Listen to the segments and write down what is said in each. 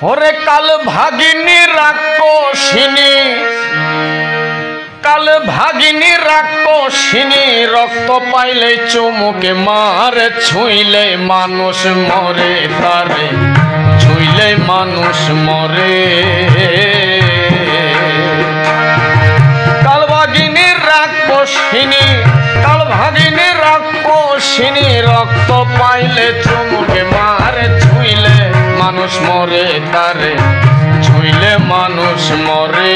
ওরে কাল ভাগিনী রাক্ষসিনী, কাল ভাগিনী রাক্ষসিনী, রক্ত পাইলে চুমুকে মারে, ছুঁইলে মানুষ মরে তারে, ছুঁইলে মানুষ মরে। কাল ভাগিনী রাক্ষসিনী, কাল ভাগিনী রাক্ষসিনী, রক্ত পাইলে চুমুকে মারে, ছুঁইলে মানুষ মরে তারে, ছুঁইলে মানুষ মরে।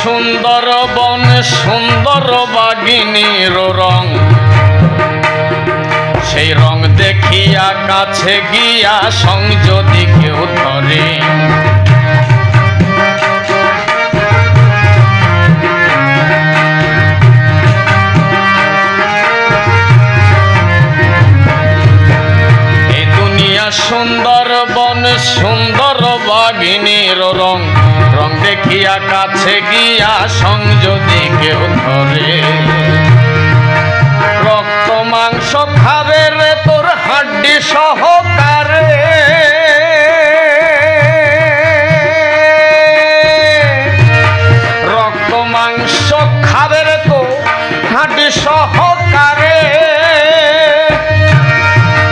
সুন্দর বন সুন্দর বাগিনীর রং, সেই রং দেখিয়া কাছে গিয়া সং যদি কেউ ধরে, এই দুনিয়া সুন্দর বন সুন্দর বাগিনীর রং, রং দেখিয়া কাছে গিয়া সং যদি কেউ ধরে, রক্ত মাংস খাবে রে তোর হাড্ডি সহকারে, রক্ত মাংস খাবে রে তোর হাড্ডি সহকারে।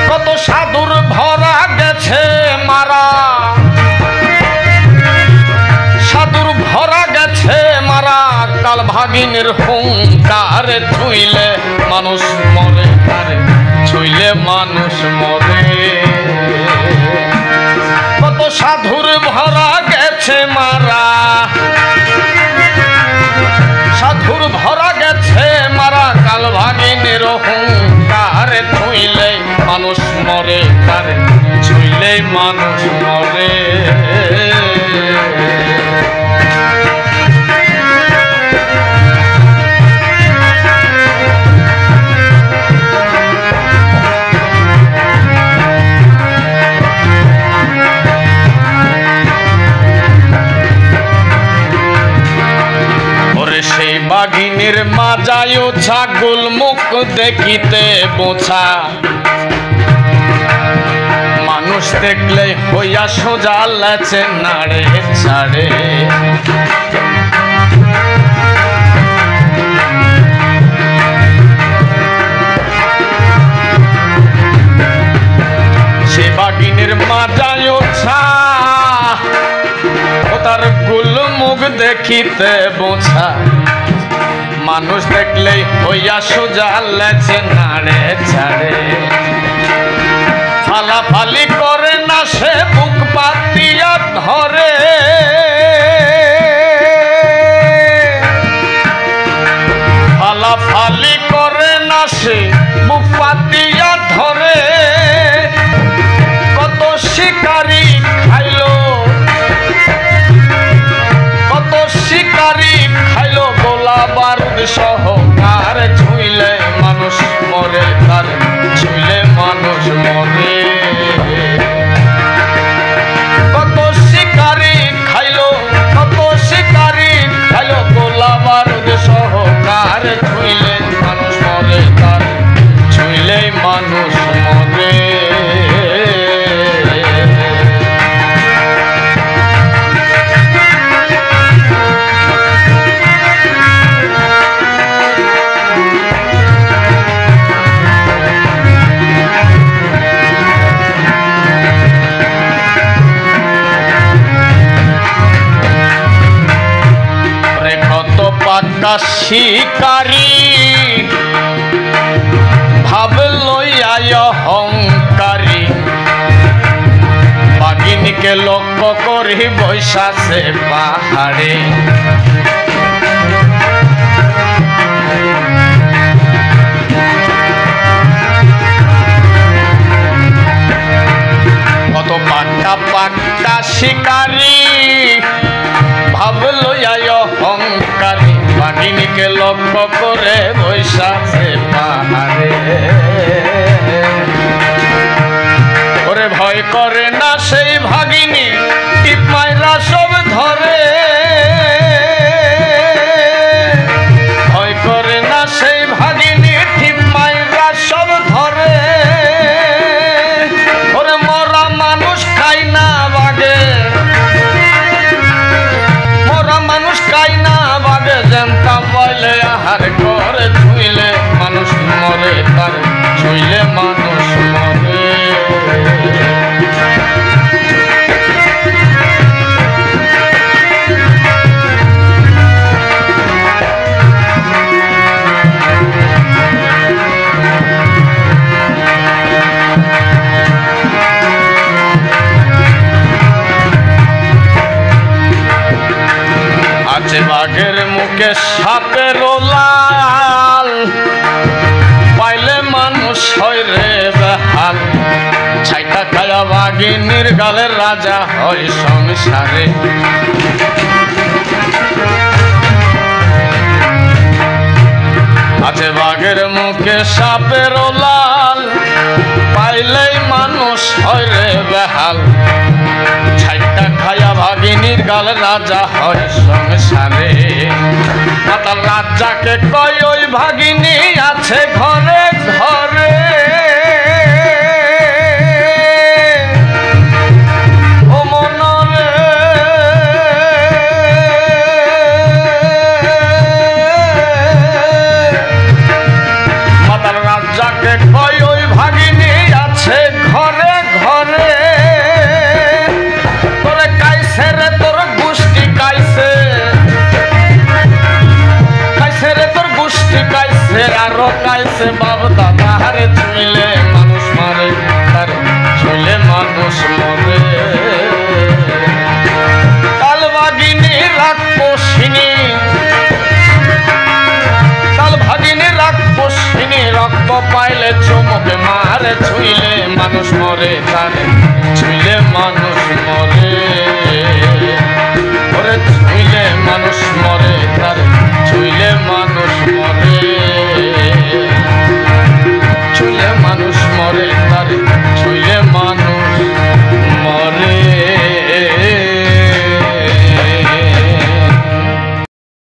কত সাধুর ভরা গেছে মারা, সাধুর ভরা গেছে মারা, কাল ভাগিনীর হুঙ্কারে, ছুঁইলে মানুষ মরে তারে, ছুঁইলে মানুষ মরে। কত সাধুর ভরা গেছে মারা, সাধুর ভরা গেছে মারা, কাল ভাগিনীর হুঙ্কারে, ছুঁইলে মানুষ মরে তারে, ছুঁইলে মানুষ মরে। সেই বাঘিনীর মাজায় ছাগল মুখ দেখিতে বোঝা, মানুষ দেখলে হইয়া সোজা লেছে নাড়ে ছাড়ে। সে বাঘিনীর মাজায় ছা, ও তার গুল মুখ দেখিতে বোঝা, মানুষ দেখলেই হইয়া সোজা লেছে নাড়ে ছাড়ে। ফালাফালি করে না সে বুক পাতিয়া ধরে, ফালাফালি করে না সে বুক পাতিয়া ধরে। কত শিকারি খাইলো, কত শিকারি খাইলো গোলা বারুদ সহকার, ছুঁইলে মানুষ মরে তার, ছুঁইলে মানুষ মরে। কত শিকারি খাইলো, কত শিকারি খাইলো গোলা বারুদ সহকার, ছুঁইলে মানুষ মরে তার, ছুঁইলে মানুষ মরে। পাক্কা শিকারি ভাব লইয়ায় অহংকারী, বাঘিনীকে লক্ষ্য করি বৈশাছে পাহাড়ে। কত পাক্কা পাক্কা শিকারি লক্ষ্য করে বৈশাখে পাহাড়ে ওরে ভয় করে না সেই ভাগিনী টিপ মাইরা সব ধরে ভয় করে না সেই ভাগিনী টিপ মাইরা সব ধরে ওরে মরা মানুষ খাই না বাগে মরা মানুষ খাই না বাগে জেনতা পাইলে আহার করে ছুইলে মানুষ মরে তার ছুইলে মানুষ মরে আছে বাঘের মুখে সাপের লাল পাইলে মানুষ হয় রে বেহাল ছাইটা খায়া বাঘিনীর গালের রাজা হয় সংসারে আছে বাঘের মুখে সাপের লাল পাইলেই মানুষ হয় রে বেহাল ছাইটা খায়া ভাগিনীর গাল রাজা হয় সংসারে মাতাল রাজাকে কয় ওই ভাগিনী আছে ঘরে ঘরে ও মনরে মাতাল রাজাকে কয় ওই ভাগিনী আছে ঘরে ঘরে আরো কাইছে বাপ দাদা হারে ছুইলে মানুষ মরে তার ছুইলে মানুষ মরে কাল ভাগিনী রাক্ষসিনী কাল ভাগিনী রাক্ষসিনী রক্ত পাইলে চমকে মারে ছুইলে মানুষ মরে তার